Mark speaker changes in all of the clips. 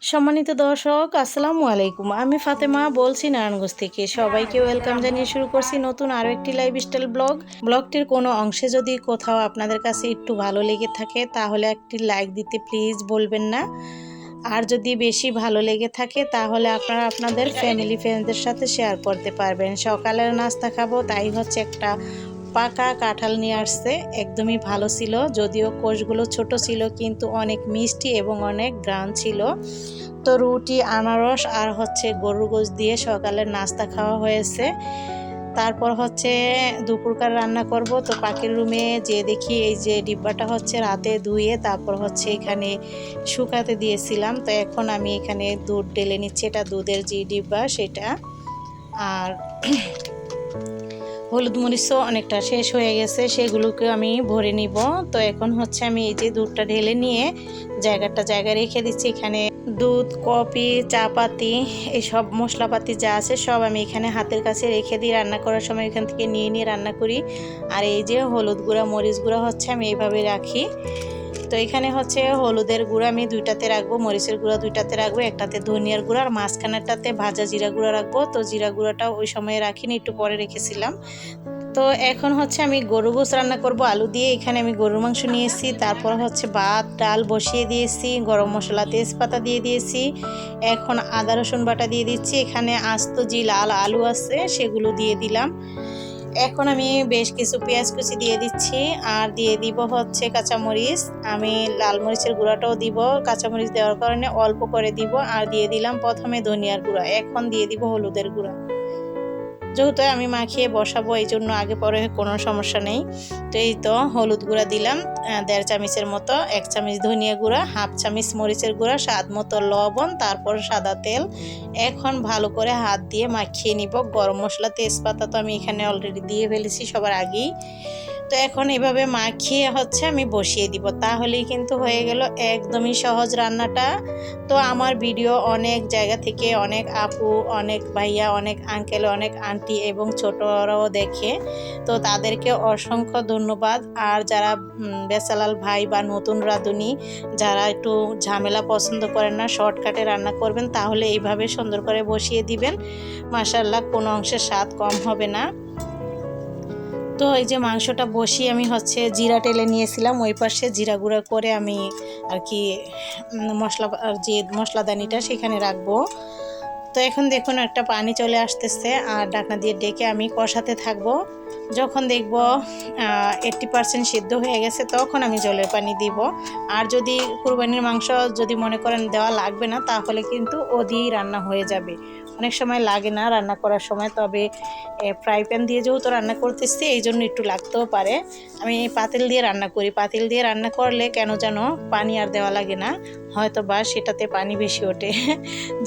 Speaker 1: সম্মানিত দর্শক আসসালামু আলাইকুম। আমি ফাতেমা বলছি নারায়ণগঞ্জ থেকে। সবাইকে ওয়েলকাম জানিয়ে শুরু করছি নতুন আরও একটি লাইফস্টাইল ব্লগ। ব্লগটির কোনো অংশে যদি কোথাও আপনাদের কাছে একটু ভালো লেগে থাকে তাহলে একটি লাইক দিতে প্লিজ বলবেন না। আর যদি বেশি ভালো লেগে থাকে তাহলে আপনারা আপনাদের ফ্যামিলি ফ্রেন্ডসদের সাথে শেয়ার করতে পারবেন। সকালের নাস্তা খাবো, তাই হচ্ছে একটা পাকা কাঁঠাল নিয়ে আসছে। একদমই ভালো ছিল, যদিও কোষগুলো ছোট ছিল কিন্তু অনেক মিষ্টি এবং অনেক গ্রান ছিল। তো রুটি, আনারস আর হচ্ছে গরুর গোশ দিয়ে সকালের নাস্তা খাওয়া হয়েছে। তারপর হচ্ছে দুপুরকার রান্না করব। তো পাখির রুমে যে দেখি এই যে ডিব্বাটা হচ্ছে রাতে ধুয়ে তারপর হচ্ছে এখানে শুকাতে দিয়েছিলাম। তো এখন আমি এখানে দুধ ঢেলে নিচ্ছি, এটা দুধের যে ডিব্বা সেটা। আর হলুদ মরিচও অনেকটা শেষ হয়ে গেছে, সেগুলোকে আমি ভরে নিব। তো এখন হচ্ছে আমি এই যে দুধটা ঢেলে নিয়ে জায়গায় রেখে দিচ্ছি। এখানে দুধ, কফি, চা পাতি, এইসব মশলাপাতি যা আছে সব আমি এখানে হাতের কাছে রেখে দিই। রান্না করার সময় এখান থেকে নিয়ে নিয়ে রান্না করি। আর এই যে হলুদ গুঁড়া, মরিচ গুঁড়া হচ্ছে আমি এইভাবে রাখি। তো এখানে হচ্ছে হলুদের গুঁড়া আমি দুইটাতে রাখবো, মরিচের গুঁড়া দুইটাতে রাখবো, একটাতে ধনিয়ার গুঁড়া আর মাঝখানেরটাতে ভাজা জিরা গুঁড়া রাখবো। তো জিরা গুঁড়াটা ওই সময় রাখিনি, একটু পরে রেখেছিলাম। তো এখন হচ্ছে আমি গরু গোশ রান্না করব আলু দিয়ে। এখানে আমি গরুর মাংস নিয়েছি, তারপর হচ্ছে ভাত ডাল বসিয়ে দিয়েছি, গরম মশলা তেজপাতা দিয়ে দিয়েছি। এখন আদা রসুন বাটা দিয়ে দিচ্ছি। এখানে আস্ত যে লাল আলু আছে সেগুলো দিয়ে দিলাম। এখন আমি বেশ কিছু পেঁয়াজ কুচি দিয়ে দিচ্ছি আর দিয়ে দিব হচ্ছে কাঁচামরিচ। আমি লাল মরিচের গুঁড়াটাও দিব, কাঁচামরিচ দেওয়ার কারণে অল্প করে দিব। আর দিয়ে দিলাম প্রথমে ধনিয়ার গুঁড়া, এখন দিয়ে দিব হলুদের গুঁড়া। যেহেতু আমি মাখিয়ে বসাবো এই জন্য আগে পরে কোনো সমস্যা নেই। তো এই তো হলুদ গুঁড়া দিলাম 1.5 চামচের মতো, 1 চামচ ধনিয়া গুঁড়া, 1/2 চামচ মরিচের গুঁড়া, স্বাদ মতো লবণ, তারপর সাদা তেল। এখন ভালো করে হাত দিয়ে মাখিয়ে নিব। গরম মশলা তেজপাতা তো আমি এখানে অলরেডি দিয়ে ফেলেছি সবার আগেই। তো এখন এভাবে মাখিয়ে হচ্ছে আমি বসিয়ে দিব, তাহলেই কিন্তু হয়ে গেল একদমই সহজ রান্নাটা। তো আমার ভিডিও অনেক জায়গা থেকে অনেক আপু, অনেক ভাইয়া, অনেক আঙ্কেল, অনেক আন্টি এবং ছোটরাও দেখে। তো তাদেরকে অসংখ্য ধন্যবাদ। আর যারা বেসালাল ভাই বা নতুন রাঁধুনি যারা একটু ঝামেলা পছন্দ করেন না, শর্টকাটে রান্না করবেন, তাহলে এইভাবে সুন্দর করে বসিয়ে দিবেন। মাশাআল্লাহ, কোনো অংশের স্বাদ কম হবে না। তো এই যে মাংসটা বসিয়ে আমি হচ্ছে জিরা টেলে নিয়েছিলাম, ওই পাশে জিরা গুঁড়া করে আমি আর কি মশলা যে মশলাদানিটা সেখানে রাখবো। তো এখন দেখুন একটা পানি চলে আসতেছে আর ঢাকনা দিয়ে ডেকে আমি কষাতে থাকবো। যখন দেখব 80% সিদ্ধ হয়ে গেছে তখন আমি জলের পানি দিব। আর যদি কুরবানির মাংস যদি মনে করেন দেওয়া লাগবে না, তাহলে কিন্তু ও দিয়েই রান্না হয়ে যাবে। অনেক সময় লাগে না রান্না করার সময়, তবে ফ্রাই প্যান দিয়ে যেহেতু রান্না করতেছি এই জন্য একটু লাগতেও পারে। আমি পাতিল দিয়ে রান্না করি, পাতিল দিয়ে রান্না করলে কেন যেন পানি আর দেওয়া লাগে না, হয়তো বা সেটাতে পানি বেশি ওঠে।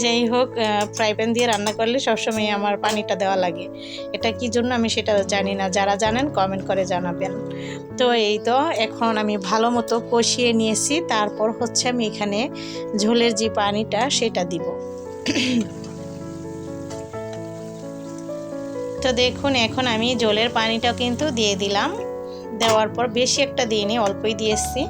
Speaker 1: যাই হোক, ফ্রাই প্যান দিয়ে রান্না করলে সবসময় আমার পানিটা দেওয়া লাগে। এটা কি জন্য আমি সেটা জানি না, যারা জানেন কমেন্ট করে জানাবেন। তো এই তো এখন আমি ভালো মতো কষিয়ে নিয়েছি, তারপর হচ্ছে আমি এখানে ঝোলের যে পানিটা সেটা দিব। তো দেখুন এখন আমি ঝোলের পানিটাও কিন্তু দিয়ে দিলাম। দেওয়ার পর বেশি একটা দিইনি, অল্পই দিয়েছি।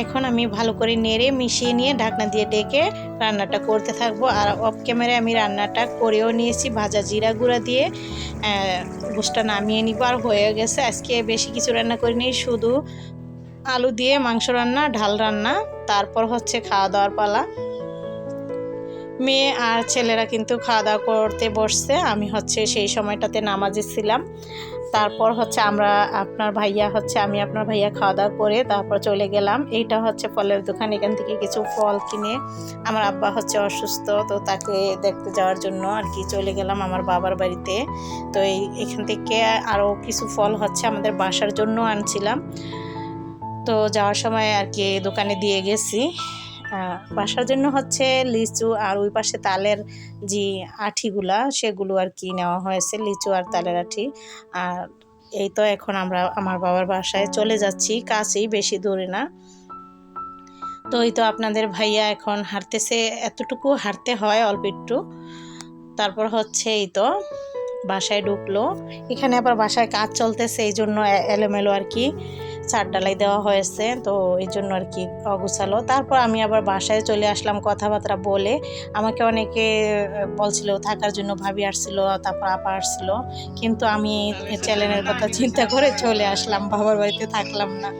Speaker 1: এখন আমি ভালো করে নেড়ে মিশিয়ে নিয়ে ঢাকনা দিয়ে ডেকে রান্নাটা করতে থাকবো। আর অফ ক্যামেরায় আমি রান্নাটা করেও নিয়েছি ভাজা জিরা গুঁড়া দিয়ে। গোশটা নামিয়ে নিব আর হয়ে গেছে। আজকে বেশি কিছু রান্না করিনি, শুধু আলু দিয়ে মাংস রান্না, ঢাল রান্না, তারপর হচ্ছে খাওয়া দাওয়ার পালা। মেয়ে আর ছেলেরা কিন্তু খাওয়া দাওয়া করতে বসছে, আমি হচ্ছে সেই সময়টাতে নামাজে ছিলাম। তারপর হচ্ছে আপনার ভাইয়া খাওয়া দাওয়া করে তারপর চলে গেলাম। এইটা হচ্ছে ফলের দোকান, এখান থেকে কিছু ফল কিনে আমার আব্বা হচ্ছে অসুস্থ, তো তাকে দেখতে যাওয়ার জন্য আর কি চলে গেলাম আমার বাবার বাড়িতে। তো এখান থেকে আরও কিছু ফল হচ্ছে আমাদের বাসার জন্য আনছিলাম। তো যাওয়ার সময় আর কি দোকানে দিয়ে গেছি। বাসার জন্য হচ্ছে লিচু আর ওই পাশে তালের যে আঠিগুলা সেগুলো আর কি নেওয়া হয়েছে, লিচু আর তালের আঠি। আর এই তো এখন আমরা আমার বাবার বাসায় চলে যাচ্ছি, কাছেই, বেশি দূরে না। তো এই তো আপনাদের ভাইয়া এখন হাঁটতেছে, এতটুকু হাঁটতে হয় অল্প একটু। তারপর হচ্ছে এই তো বাসায় ঢুকলো। এখানে আবার বাসায় কাজ চলতেছে এই জন্য এলোমেলো আর কি। ছাদ ঢালাই দেওয়া হয়েছে, তো এই জন্য আর কি অগুছালো। তারপর আমি আবার বাসায় চলে আসলাম কথাবার্তা বলে। আমাকে অনেকে বলছিল থাকার জন্য, ভাবি আসছিল, তারপর আপা আসছিল, কিন্তু আমি চ্যানেলের কথা চিন্তা করে চলে আসলাম, বাবার বাড়িতে থাকলাম না।